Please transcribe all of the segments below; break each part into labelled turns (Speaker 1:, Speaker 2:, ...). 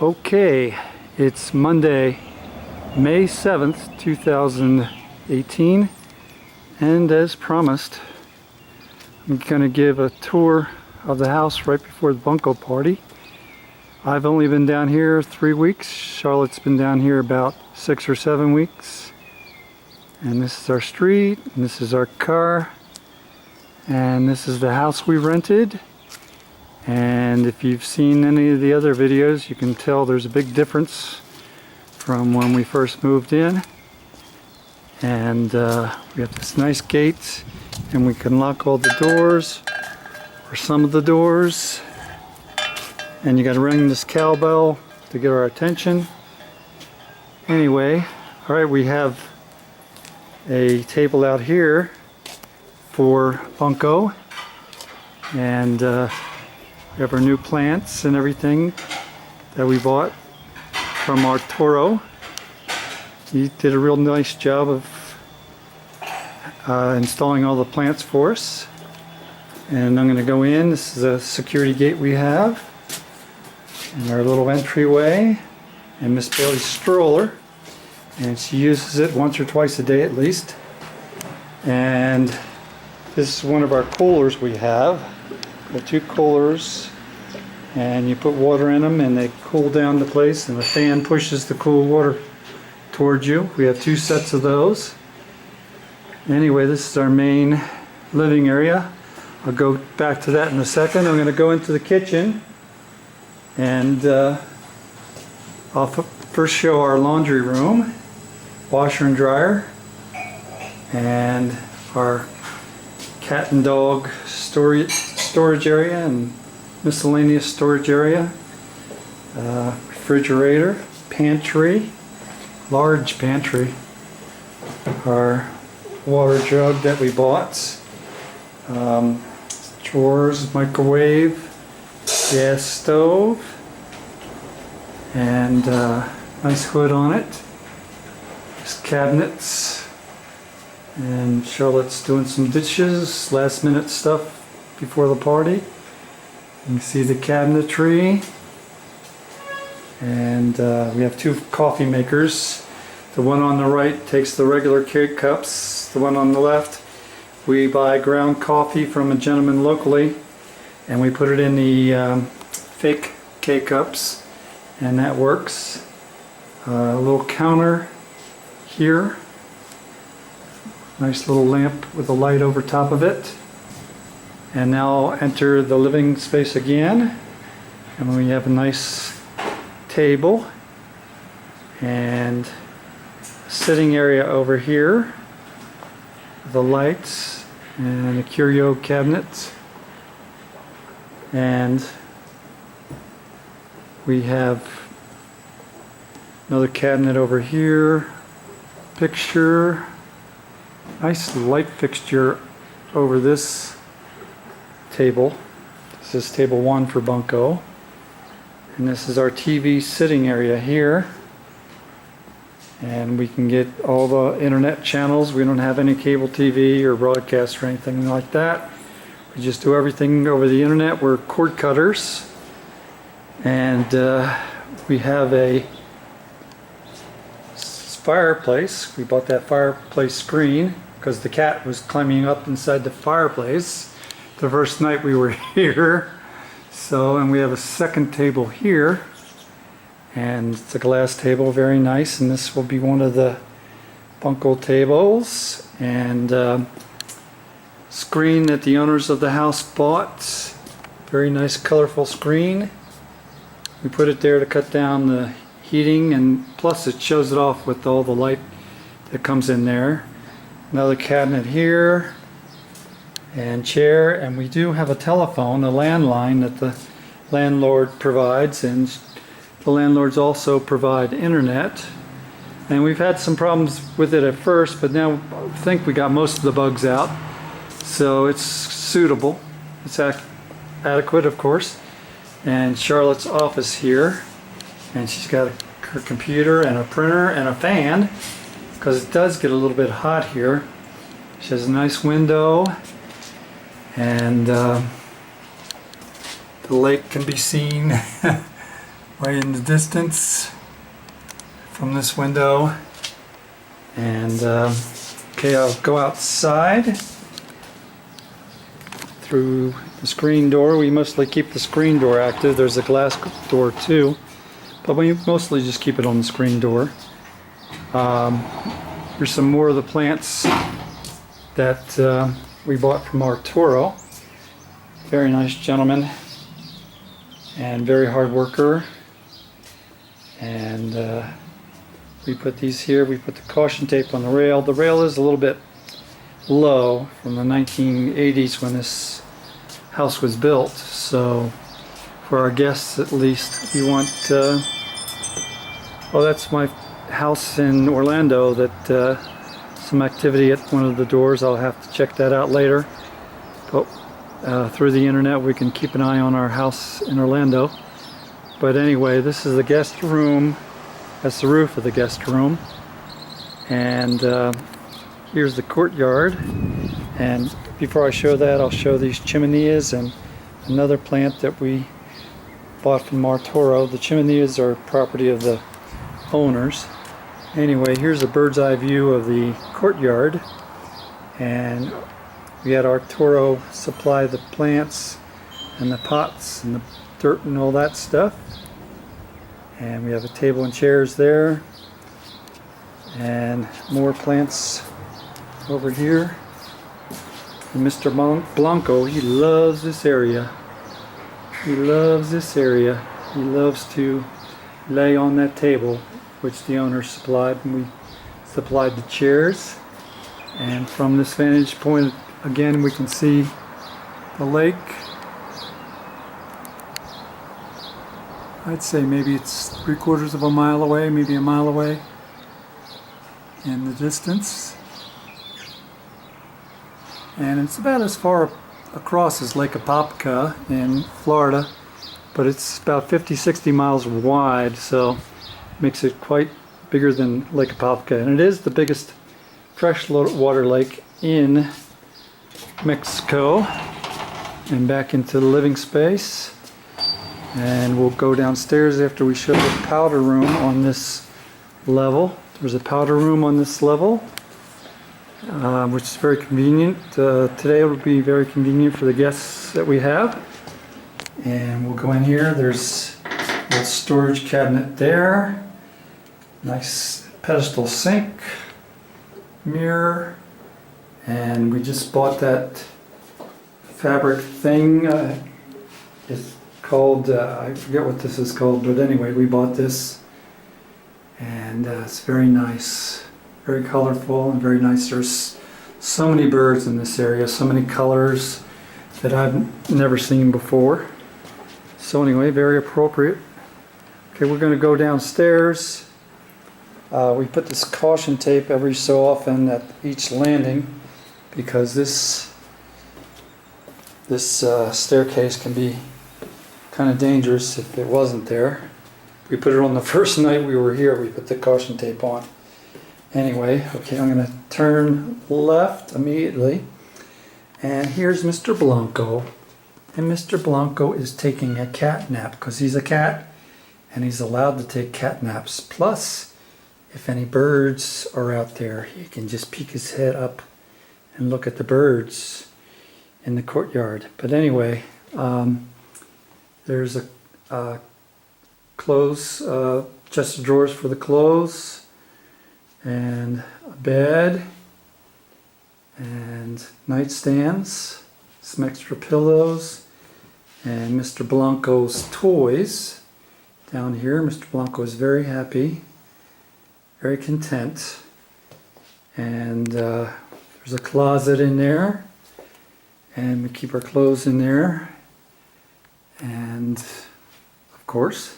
Speaker 1: Okay, it's Monday, May 7th, 2018, and as promised, I'm going to give a tour of the house right before the bunko party. I've only been down here 3 weeks. Charlotte's been down here about 6 or 7 weeks. And this is our street, and this is our car, and this is the house we rented. And if you've seen any of the other videos, you can tell there's a big difference from when we first moved in. And we have this nice gate, and we can lock all the doors, or some of the doors. And you gotta ring this cowbell to get our attention. Anyway, all right, we have a table out here for bunko, and we have our new plants and everything that we bought from Arturo. He did a real nice job of installing all the plants for us. And I'm going to go in. This is a security gate we have, and our little entryway, and Miss Bailey's stroller, and she uses it once or twice a day at least. And this is one of our coolers we have. The 2 coolers, and you put water in them and they cool down the place, and the fan pushes the cool water towards you. We have 2 sets of those. Anyway, this is our main living area. I'll go back to that in a second. I'm going to go into the kitchen, and I'll first show our laundry room, washer and dryer, and our cat and dog storage area and miscellaneous storage area, refrigerator, pantry, large pantry, our water jug that we bought, drawers, microwave, gas stove, and nice hood on it. There's cabinets, and Charlotte's doing some dishes, last minute stuff before the party. You can see the cabinetry, and we have 2 coffee makers. The one on the right takes the regular K-cups. The one on the left, we buy ground coffee from a gentleman locally, and we put it in the fake K-cups, and that works. A little counter here, nice little lamp with a light over top of it. And now I'll enter the living space again, and we have a nice table and a sitting area over here, the lights and a curio cabinet, and we have another cabinet over here, picture, nice light fixture over this table. This is table 1 for bunko, and this is our TV sitting area here, and we can get all the internet channels. We don't have any cable TV or broadcast or anything like that. We just do everything over the internet. We're cord cutters, and we have a fireplace. We bought that fireplace screen because the cat was climbing up inside the fireplace the first night we were here. So, and we have a second table here, and it's a glass table, very nice, and this will be one of the bunko tables. And screen that the owners of the house bought, very nice colorful screen. We put it there to cut down the heating, and plus it shows it off with all the light that comes in there. Another cabinet here, and chair, and we do have a telephone, a landline that the landlord provides, and the landlords also provide internet. And we've had some problems with it at first, but now I think we got most of the bugs out, so it's suitable. It's adequate, of course. And Charlotte's office here, and she's got her computer and a printer and a fan, because it does get a little bit hot here. She has a nice window, and the lake can be seen way in the distance from this window. And okay, I'll go outside through the screen door. We mostly keep the screen door active. There's a glass door too, but we mostly just keep it on the screen door. Here's some more of the plants that we bought from Arturo. Very nice gentleman and very hard worker. And we put these here. We put the caution tape on the rail. The rail is a little bit low from the 1980s when this house was built. So for our guests at least, we want, well, that's my house in Orlando, that some activity at one of the doors. I'll have to check that out later. But through the internet we can keep an eye on our house in Orlando. But anyway, this is the guest room. That's the roof of the guest room. And here's the courtyard. And before I show that, I'll show these chimeneas and another plant that we bought from Arturo. The chimeneas are property of the owners. Anyway, here's a bird's eye view of the courtyard. And we had Arturo supply the plants and the pots and the dirt and all that stuff. And we have a table and chairs there. And more plants over here. And Mr. Blanco, he loves this area. He loves this area. He loves to lay on that table, which the owner supplied, and we supplied the chairs. And from this vantage point, again, we can see the lake. I'd say maybe it's 3/4 of a mile away, maybe a mile away in the distance. And it's about as far across as Lake Apopka in Florida, but it's about 50-60 miles wide, so makes it quite bigger than Lake Apopka. And it is the biggest freshwater lake in Mexico. And back into the living space. And we'll go downstairs after we show the powder room on this level. There's a powder room on this level, which is very convenient. Today it will be very convenient for the guests that we have. And we'll go in here. There's a little storage cabinet there. Nice pedestal sink, mirror, and we just bought that fabric thing. It's called, I forget what this is called, but anyway, we bought this, and it's very nice, very colorful and very nice. There's so many birds in this area, so many colors that I've never seen before. So anyway, very appropriate. Okay, we're going to go downstairs. We put this caution tape every so often at each landing because this staircase can be kind of dangerous if it wasn't there. We put it on the first night we were here. We put the caution tape on. Anyway, okay, I'm going to turn left immediately. And here's Mr. Blanco. And Mr. Blanco is taking a cat nap because he's a cat and he's allowed to take cat naps. Plus, if any birds are out there, he can just peek his head up and look at the birds in the courtyard. But anyway, there's a clothes, chest of drawers for the clothes, and a bed, and nightstands, some extra pillows, and Mr. Blanco's toys down here. Mr. Blanco is very happy, very content, and there's a closet in there, and we keep our clothes in there, and of course,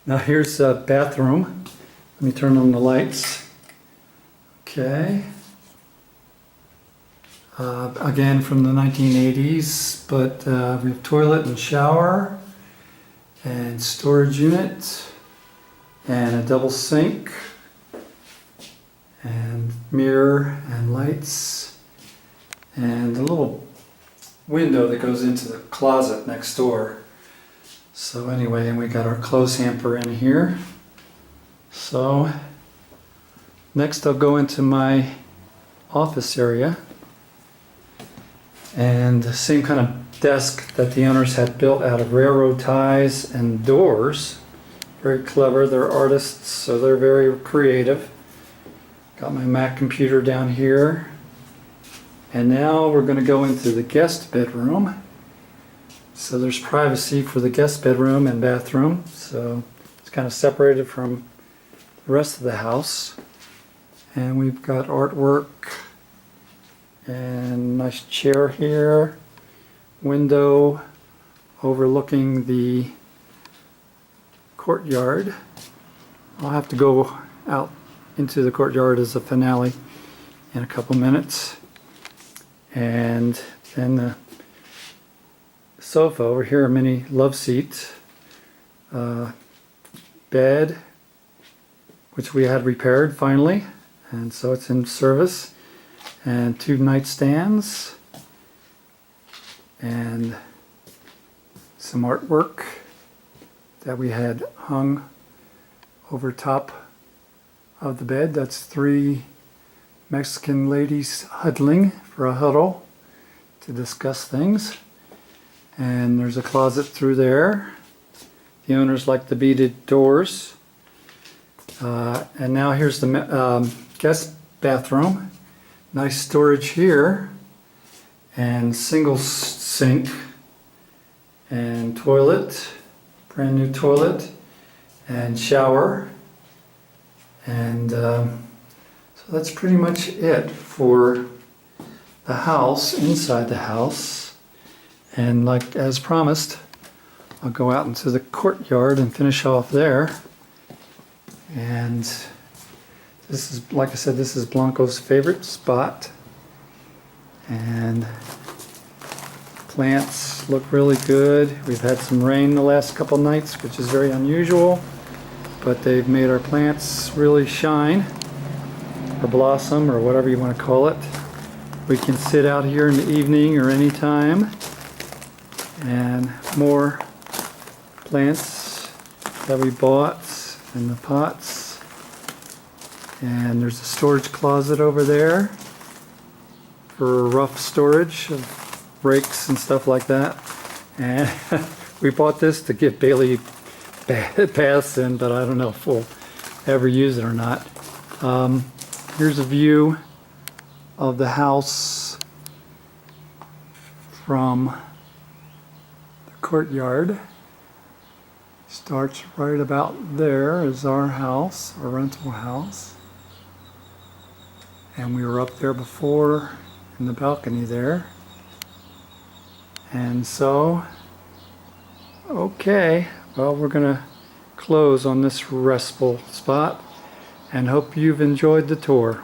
Speaker 1: now here's a bathroom. Let me turn on the lights. Okay. Again from the 1980s, but we have toilet and shower and storage unit and a double sink and mirror and lights and a little window that goes into the closet next door. So anyway, and we got our clothes hamper in here. So next I'll go into my office area, and the same kind of desk that the owners had built out of railroad ties and doors. Very clever, they're artists, so they're very creative. Got my Mac computer down here. And now we're going to go into the guest bedroom. So there's privacy for the guest bedroom and bathroom. So it's kind of separated from the rest of the house. And we've got artwork and nice chair here. Window overlooking the courtyard. I'll have to go out into the courtyard as a finale in a couple minutes. And then the sofa over here, a mini love seat, bed, which we had repaired finally, and so it's in service, and 2 nightstands, and some artwork that we had hung over top of the bed. That's 3 Mexican ladies huddling for a huddle to discuss things. And there's a closet through there. The owners like the beaded doors. And now here's the guest bathroom. Nice storage here, and single sink and toilet, brand new toilet and shower. And so that's pretty much it for the house, inside the house. And like as promised, I'll go out into the courtyard and finish off there. And this is, like I said, this is Blanco's favorite spot. And plants look really good. We've had some rain the last couple nights, which is very unusual, but they've made our plants really shine, or blossom, or whatever you want to call it. We can sit out here in the evening or any time. And more plants that we bought in the pots. And there's a storage closet over there for rough storage of rakes and stuff like that. And we bought this to give Bailey baths in, but I don't know if we'll ever use it or not. Here's a view of the house from the courtyard. Starts right about there is our house, our rental house. And we were up there before in the balcony there. And so, okay, well, we're gonna close on this restful spot and hope you've enjoyed the tour.